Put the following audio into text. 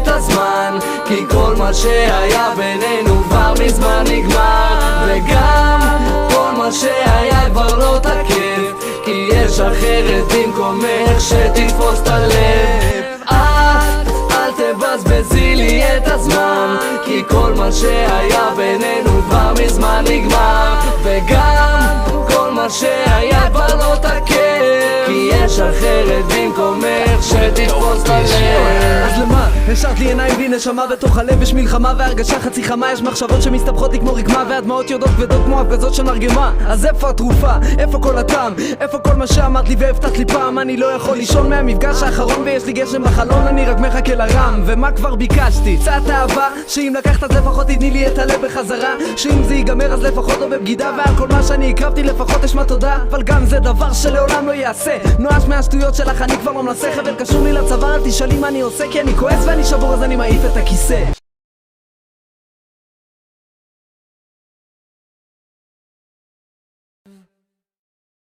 את הזמן, כי כל מה שהיה בינינו כבר מזמן נגמר, וגם כל מה שהיה כבר לא תקף, כי יש אחרת במקומך שתתפוס את הלב. אל תבזבזי לי את הזמן, כי כל מה שהיה בינינו כבר מזמן נגמר, וגם כל מה שהיה כבר לא תקף, כי יש אחרת במקומך שתתפוס בלב. אז למה? השארת לי עיניים בלי נשמה, בתוך הלב יש מלחמה והרגשה חצי חמה, יש מחשבות שמסתבכות לי כמו רקמה, והדמעות יודעות כבדות כמו הפגזות של מרגמה. אז איפה התרופה? איפה כל הטעם? איפה כל מה שאמרת לי והבטחת לי פעם? אני לא יכול לישון מהמפגש האחרון ויש לי גשם בחלון, אני רק מחכה לרם. ומה כבר ביקשתי? קצת אהבה, שאם לקחת אז לפחות תתני לי את הלב בחזרה, שאם זה ייגמר אז לפחות לא בבגידה, ועל כל מה שאני הקרבתי לפחות אשמע תודה, אבל גם זה דבר שלעולם לא יעשה. נואש מהשטויות שלך, אני כבר לא מנסה, חבל קשור לי לצוואר, אל תשאלי מה אני עושה, כי אני כועס ואני שבור אז אני מעיף את הכיסא.